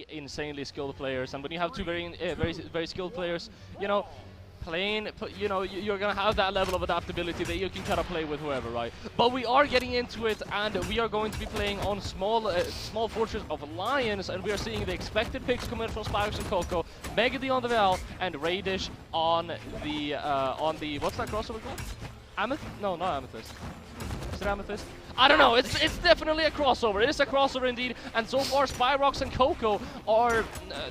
insanely skilled players, and when you have two very skilled players, you know, you're gonna have that level of adaptability that you can kind of play with whoever, right? But we are getting into it, and we are going to be playing on small fortress of Lions, and we are seeing the expected picks come in from Spyrox and Koko, Megd on the Val, and Raydish on the what's that crossover called? Amethyst? No, not Amethyst. Is it Amethyst? I don't know, it's definitely a crossover. It is a crossover indeed, and so far Spyrox and Koko are,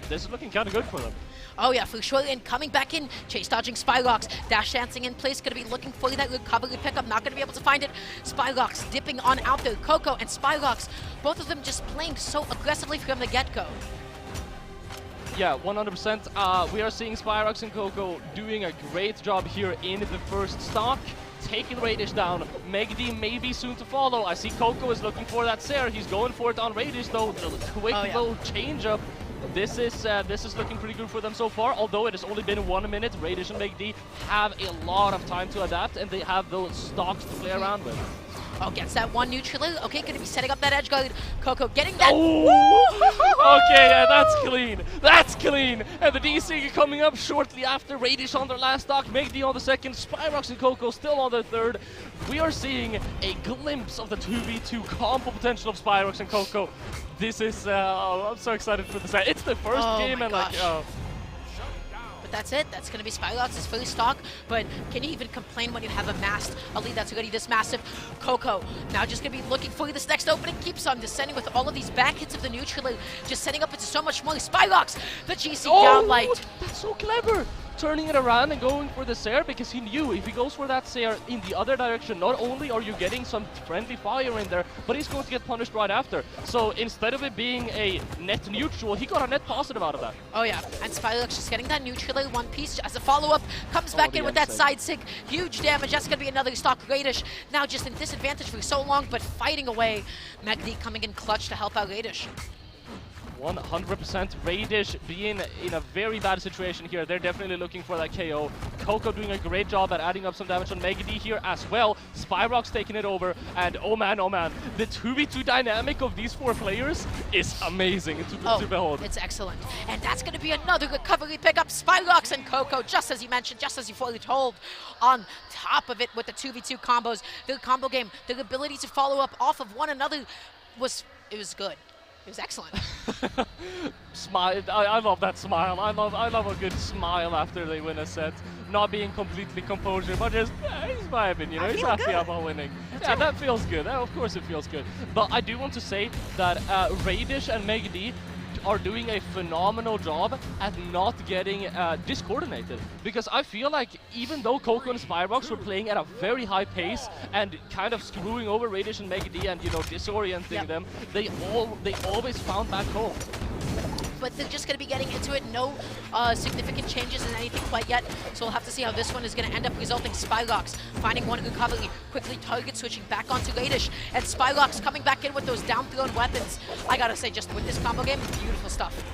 this is looking kind of good for them. Oh yeah, for sure, and coming back in, chase dodging Spyrox, dash dancing in place, gonna be looking for that recovery pickup, not gonna be able to find it. Spyrox dipping on out there, Koko and Spyrox, both of them just playing so aggressively from the get-go. Yeah, 100%. We are seeing Spyrox and Koko doing a great job here in the first stock, taking Raydish down. Megd may be soon to follow. I see Koko is looking for that Sair. He's going for it on Raydish though. Quick little change up. This is looking pretty good for them so far, although it has only been 1 minute. Radish and Magdi have a lot of time to adapt, and they have those stocks to play around with. Oh, gets that one neutral. Okay, gonna be setting up that edge guard. Koko getting that. Oh! Okay, yeah, that's clean. That's clean. And the DC coming up shortly after. Radish on their last stock, Megd on the second, Spyrox and Koko still on their third. We are seeing a glimpse of the 2v2 combo potential of Spyrox and Koko. This is, I'm so excited for this. It's the first game, and like, But that's it. That's going to be Spyrox's first stock. But can you even complain when you have a lead that's already this massive? Koko now just going to be looking for this next opening. Keeps on descending with all of these back hits of the neutral, just setting up into so much more. Spyrox, the GC down light. That's so clever. Turning it around and going for the Sair, because he knew if he goes for that Sair in the other direction, not only are you getting some friendly fire in there, but he's going to get punished right after. So instead of it being a net neutral, he got a net positive out of that. Oh yeah, and Spyrox just getting that neutral in one piece as a follow-up, comes back in with that side sig, huge damage. That's going to be another stock. Raydish now just in disadvantage for so long, but fighting away. Magdi coming in clutch to help out Raydish. 100% Raydish being in a very bad situation here. They're definitely looking for that KO. Koko doing a great job at adding up some damage on Megd here as well. Spyrox taking it over, and oh man, the 2v2 dynamic of these four players is amazing to behold. It's excellent. And that's going to be another recovery pickup. Spyrox and Koko, just as you mentioned, just as you foretold, on top of it with the 2v2 combos. Their combo game, their ability to follow up off of one another was good. It was excellent. Smile. I love that smile. I love a good smile after they win a set. Not being completely composure, but just he's vibing, you know, he's happy about winning. Yeah, that feels good. Of course it feels good. But I do want to say that Raydish and Magdi are doing a phenomenal job at not getting discoordinated, because I feel like even though Koko and Spyrox were playing at a very high pace and kind of screwing over Radish and Magdi and, you know, disorienting them, they always found back home. But they're just going to be getting into it. No significant changes in anything quite yet. So we'll have to see how this one is going to end up resulting. Spyrox finding one recovery, quickly target switching back onto Raydish, and Spyrox coming back in with those down thrown weapons. I gotta say, just with this combo game, beautiful stuff.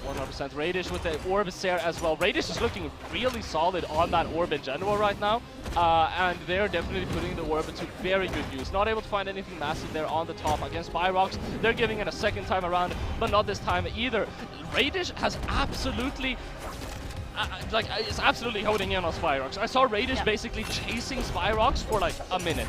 100% Raydish with the orb Sair as well. Raydish is looking really solid on that orb in general right now, and they're definitely putting the orb into very good use. Not able to find anything massive there on the top against Spyrox. They're giving it a second time around, but not this time either. Raydish has absolutely is absolutely holding in on Spyrox. I saw Raydish basically chasing Spyrox for like a minute.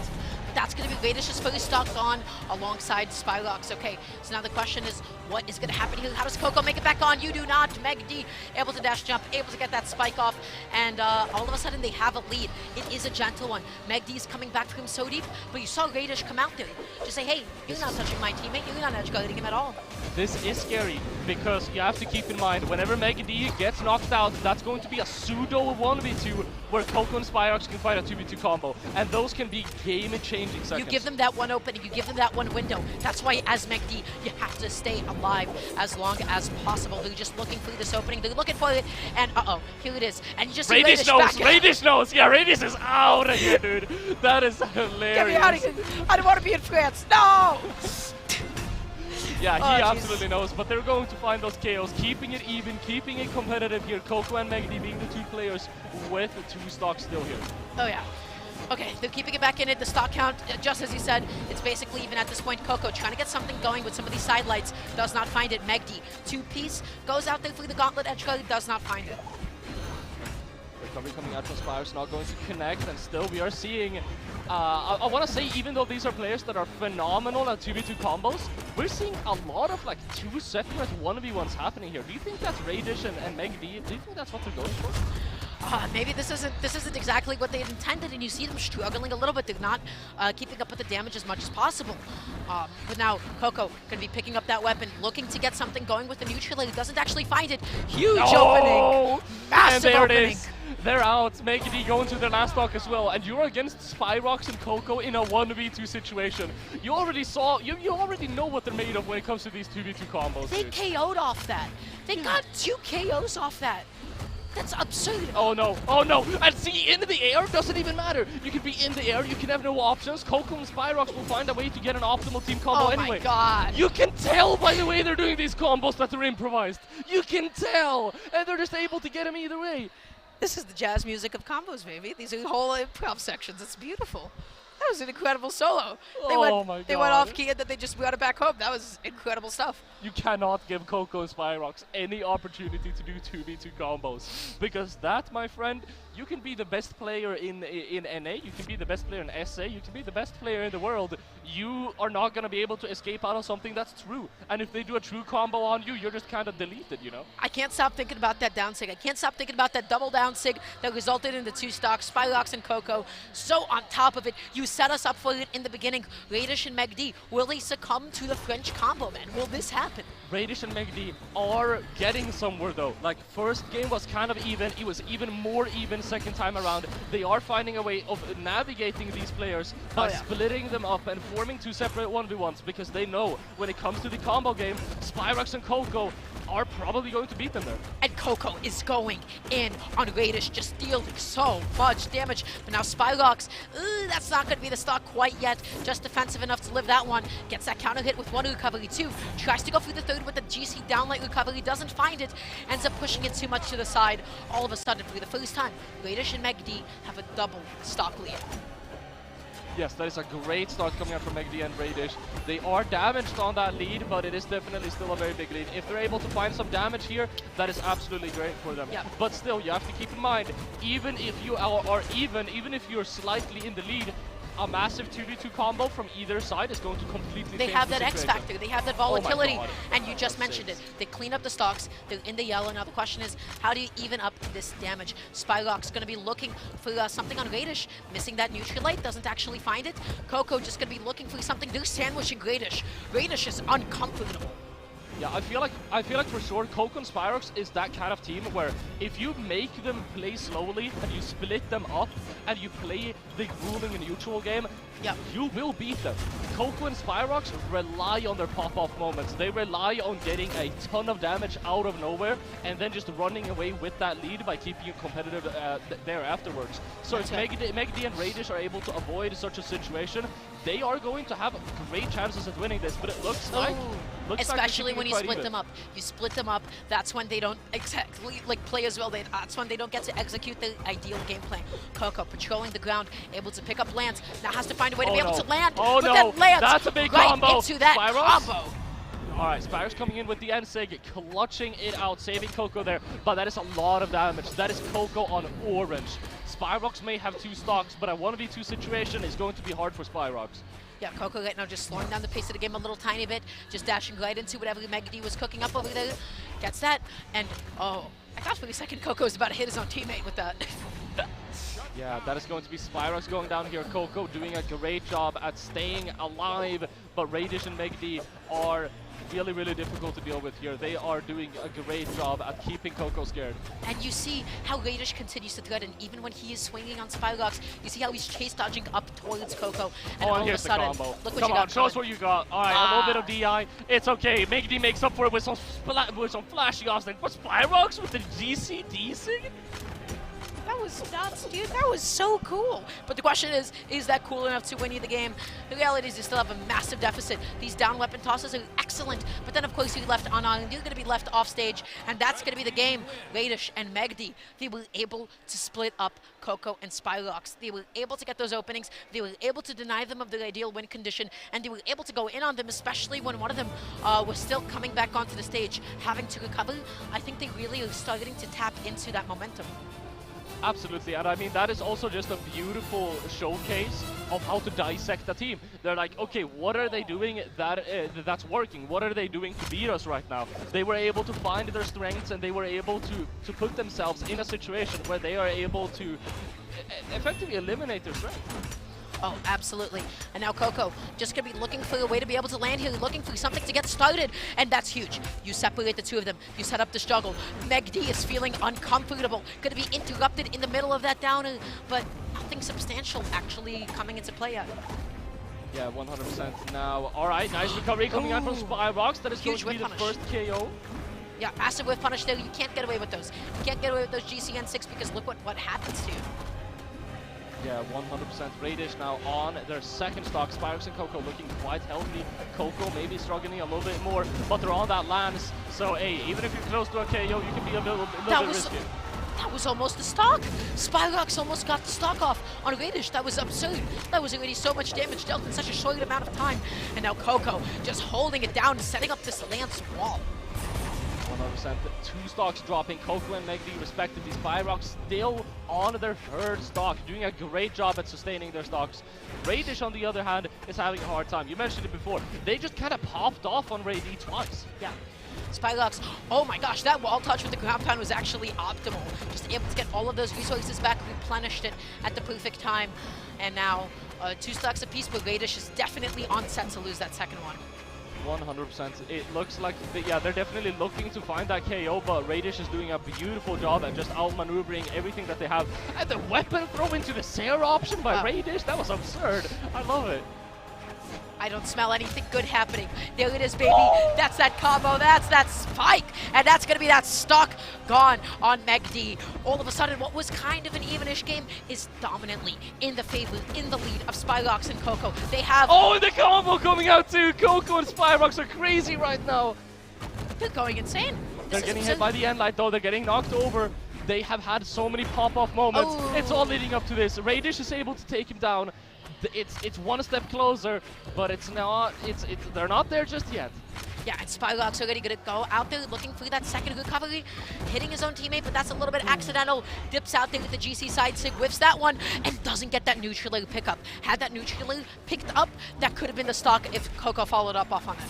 That's going to be Radish's fully stocked on alongside Spyrox. Okay, so now the question is, what is going to happen here? How does Koko make it back on? You do not. Megd able to dash jump, able to get that spike off, and all of a sudden they have a lead. It is a gentle one. Megd is coming back from so deep, but you saw Raydish come out there. Just say, hey, you're not touching my teammate. You're not edge guarding him at all. This is scary, because you have to keep in mind, whenever Megd gets knocked out, that's going to be a pseudo 1v2 where Koko and Spyrox can fight a 2v2 combo, and those can be game-changing seconds. You give them that one opening, you give them that one window. That's why, as Megd, you have to stay alive as long as possible. They're just looking for this opening, they're looking for it, and here it is. And you just see Raydish knows, Raydish knows! Yeah, Raydish is out of here, dude! That is hilarious. Get me out of here! I don't want to be in France! No! Yeah, he absolutely knows, but they're going to find those KOs, keeping it even, keeping it competitive here. Koko and Megd being the two players with the two stocks still here. Oh yeah. Okay, they're keeping it back in it. The stock count, just as you said, it's basically even at this point. Koko trying to get something going with some of these side lights. Does not find it. Megd, two-piece, goes out there for the gauntlet edge guard, does not find it. Recovery coming out from Spyrox, not going to connect, and still we are seeing, I want to say, even though these are players that are phenomenal at 2v2 combos, we're seeing a lot of like 2 separate 1v1s happening here. Do you think that's Raydish and Megd? Do you think that's what they're going for? Maybe this isn't exactly what they had intended, and you see them struggling a little bit. They're not keeping up with the damage as much as possible. But now Koko going to be picking up that weapon, looking to get something going with the neutral. He doesn't actually find it. Huge opening, massive and there opening. It is. They're out. Megd going to their last stock as well, and you're against Spyrox and Koko in a 1v2 situation. You already saw, you already know what they're made of when it comes to these 2v2 combos. They dude. KO'd off that. They got 2 KOs off that. That's absurd. Oh no, oh no, and see, in the air doesn't even matter. You can be in the air, you can have no options. Koko and Spyrox will find a way to get an optimal team combo anyway. Oh my god. You can tell by the way they're doing these combos that they're improvised. You can tell, and they're just able to get them either way. This is the jazz music of combos, baby. These are whole improv sections. It's beautiful. That was an incredible solo. They went off key and then they just got it back home. That was incredible stuff. You cannot give Koko and Spyrox any opportunity to do 2v2 combos. Because that, my friend, you can be the best player in NA, you can be the best player in SA, you can be the best player in the world. You are not going to be able to escape out of something that's true. And if they do a true combo on you, you're just kind of deleted, you know? I can't stop thinking about that down sig. I can't stop thinking about that double down sig that resulted in the 2 stocks, Spyrox and Koko. So on top of it, you set us up for it in the beginning. Radish and Magdi, will they succumb to the French combo, man? Will this happen? Radish and Magdi are getting somewhere though. Like, first game was kind of even, it was even more even second time around. They are finding a way of navigating these players by splitting them up and forming 2 separate 1v1s, because they know when it comes to the combo game, Spyrox and Koko are probably going to beat them there. And Koko is going in on Radish, just dealing so much damage. But now Spyrox, that's not going to be the stock quite yet. Just defensive enough to live that one. Gets that counter hit with 1 recovery, 2. Tries to go through the 3rd with the GC downlight recovery, doesn't find it. Ends up pushing it too much to the side. All of a sudden, for the first time, Radish and Magdi have a double stock lead. Yes, that is a great start coming out from Megd and Raydish. They are damaged on that lead, but it is definitely still a very big lead. If they're able to find some damage here, that is absolutely great for them. Yep. But still, you have to keep in mind, even if you even if you're slightly in the lead, a massive 2v2 combo from either side is going to completely They change have the that X situation. factor, they have that volatility, God. and you just mentioned it. They clean up the stocks, they're in the yellow. Now the question is, how do you even up this damage? Spyrox going to be looking for something on Raydish, missing that neutral light, doesn't actually find it. Koko just going to be looking for something. They're sandwiching Raydish. Raydish is uncomfortable. Yeah, I feel like for sure Koko and Spyrox is that kind of team where if you make them play slowly and you split them up and you play the ruling and neutral game, you will beat them. Koko and Spyrox rely on their pop-off moments. They rely on getting a ton of damage out of nowhere and then just running away with that lead by keeping you competitive there afterwards. So if Megd and Raydish are able to avoid such a situation, they are going to have great chances at winning this, but it looks like... Especially when you split them up. You split them up, that's when they don't exactly play as well. That's when they don't get to execute the ideal game plan. Koko patrolling the ground, able to pick up lands. Now has to find a way to be able to land. Oh but then lands that's a big right combo. into that combo. Alright, Spyrox coming in with the N-Sig, clutching it out, saving Koko there, but that is a lot of damage. That is Koko on orange. Spyrox may have 2 stocks, but a 1v2 situation is going to be hard for Spyrox. Yeah, Koko right now just slowing down the pace of the game a little tiny bit, just dashing right into whatever Magdi was cooking up over there. Gets that, and I thought for a second Koko was about to hit his own teammate with that. Yeah, that is going to be Spyrox going down here. Koko doing a great job at staying alive, but Radish and Magdi are really, really difficult to deal with here. They are doing a great job at keeping Koko scared. And you see how Raydish continues to threaten, even when he is swinging on Spyrox. You see how he's chase dodging up towards Koko, and all of a sudden, look what you got. Come on, show us what you got. All right, a little bit of DI. It's okay. Magdi makes up for it with some flashy offs. But Spyrox with the GC? That was nuts, dude. That was so cool. But the question is that cool enough to win you the game? The reality is you still have a massive deficit. These down weapon tosses are excellent, but then of course you're left on island. You're going to be left off stage, and that's going to be the game. Raydish and Magdi, they were able to split up Koko and Spyrox. They were able to get those openings. They were able to deny them of their ideal win condition, and they were able to go in on them, especially when one of them was still coming back onto the stage, having to recover. I think they really are starting to tap into that momentum. Absolutely, and I mean, that is also just a beautiful showcase of how to dissect a team. They're like, okay, what are they doing that's working? What are they doing to beat us right now? They were able to find their strengths, and they were able to put themselves in a situation where they are able to effectively eliminate their strength. Oh, absolutely. And now Koko just going to be looking for a way to be able to land here, looking for something to get started, and that's huge. You separate the two of them. You set up the struggle. Megd is feeling uncomfortable, going to be interrupted in the middle of that downer, but nothing substantial actually coming into play yet. Yeah, 100% now. All right, nice recovery coming out from Spyrox. That is going to be the first KO. Yeah, massive whiff punish there. You can't get away with those. You can't get away with those GCN6 because look what happens to you. Yeah, 100% Raydish now on their second stock. Spyrox and Koko looking quite healthy. Koko maybe struggling a little bit more, but they're on that lance. So, hey, even if you're close to a KO, you can be a little bit risky. That was almost the stock. Spyrox almost got the stock off on Raydish. That was absurd. That was already so much damage dealt in such a short amount of time. And now Koko just holding it down, setting up this lance wall. 100%. Two stocks dropping, Koko and Magdi respectively. Spyrox still on their third stock, doing a great job at sustaining their stocks. Raydish, on the other hand, is having a hard time. You mentioned it before. They just kind of popped off on Raydish twice. Yeah. Spyrox, oh my gosh, that wall touch with the ground pound was actually optimal. Just able to get all of those resources back, replenished it at the perfect time. And now, two stocks apiece, but Raydish is definitely on set to lose that second one. 100%. It looks like, they're definitely looking to find that KO, but Raydish is doing a beautiful job at just outmaneuvering everything that they have. And the weapon throw into the Sarah option by Raydish, that was absurd. I love it. I don't smell anything good happening. There it is, baby. That's that combo. That's that spike. And that's going to be that stock gone on Magdi. All of a sudden, what was kind of an evenish game is dominantly in the favor, in the lead of Spyrox and Koko. They have... Oh, and the combo coming out too. Koko and Spyrox are crazy right now. They're going insane. They're getting hit by the end light though. They're getting knocked over. They have had so many pop-off moments. Oh. It's all leading up to this. Raydish is able to take him down. It's one step closer, but it's not. They're not there just yet. Yeah, and Spyrox already gonna go out there looking for that second recovery, hitting his own teammate, but that's a little bit accidental. Dips out there with the GC side sig, whiffs that one, and doesn't get that neutral air pickup. Had that neutral air picked up, that could have been the stock if Koko followed up off on it.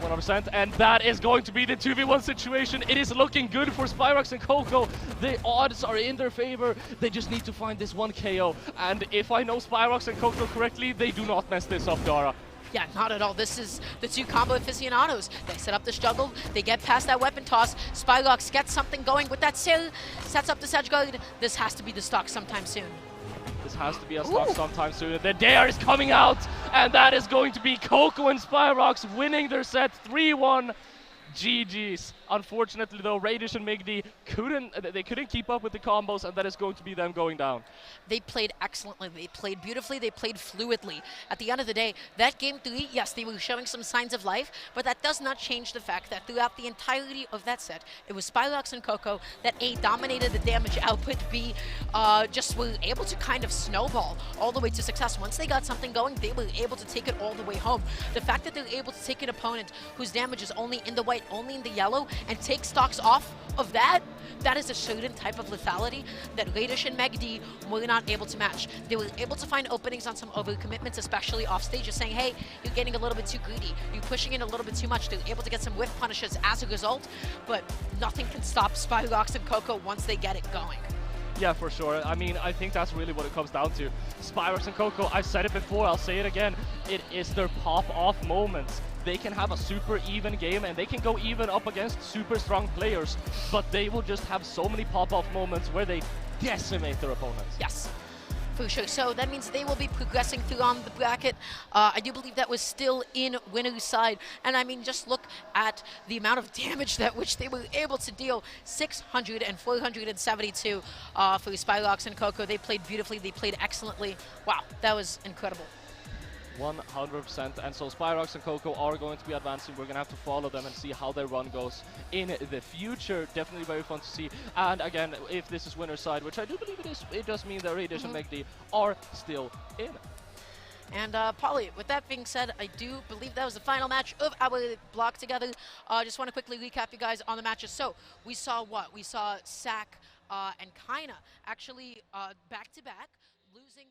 100%, and that is going to be the 2v1 situation. It is looking good for Spyrox and Koko. The odds are in their favor. They just need to find this one KO. And if I know Spyrox and Koko correctly, they do not mess this up, Dara. Yeah, not at all. This is the two combo aficionados. They set up the struggle. They get past that weapon toss. Spyrox gets something going with that Sil. Sets up the Sedge Guard. This has to be the stock sometime soon. This has to be a stock sometime soon. The dare is coming out, and that is going to be Koko and Spyrox winning their set 3-1. GG's. Unfortunately though, Radish and Magdi couldn't keep up with the combos, and that is going to be them going down. They played excellently, they played beautifully, they played fluidly. At the end of the day, that game 3, yes, they were showing some signs of life, but that does not change the fact that throughout the entirety of that set, it was Spyrox and Koko that A, dominated the damage output, B, just were able to kind of snowball all the way to success. Once they got something going, they were able to take it all the way home. The fact that they're able to take an opponent whose damage is only in the white, only in the yellow, and take stocks off of that, that is a certain type of lethality that Radish and Magdi were not able to match. They were able to find openings on some overcommitments, especially off stage, just saying, hey, you're getting a little bit too greedy. You're pushing in a little bit too much. They're able to get some whiff punishes as a result, but nothing can stop Spyrox and Koko once they get it going. Yeah, for sure. I mean, I think that's really what it comes down to. Spyrox and Koko, I've said it before, I'll say it again, it is their pop-off moments. They can have a super even game, and they can go even up against super strong players, but they will just have so many pop-off moments where they decimate their opponents. Yes. For sure. So that means they will be progressing through on the bracket. I do believe that was still in winner's side. And I mean, just look at the amount of damage that which they were able to deal. 600 and 472 for Spyrox and Koko. They played beautifully. They played excellently. Wow, that was incredible. 100%, and so Spyrox and Koko are going to be advancing. We're going to have to follow them and see how their run goes in the future. Definitely very fun to see. And again, if this is winner's side, which I do believe it is, it does mean that Raydish and Magdi are still in. And Polly, with that being said, I do believe that was the final match of our block together. Just want to quickly recap you guys on the matches. So we saw what? We saw Sack and Kaina actually back-to-back losing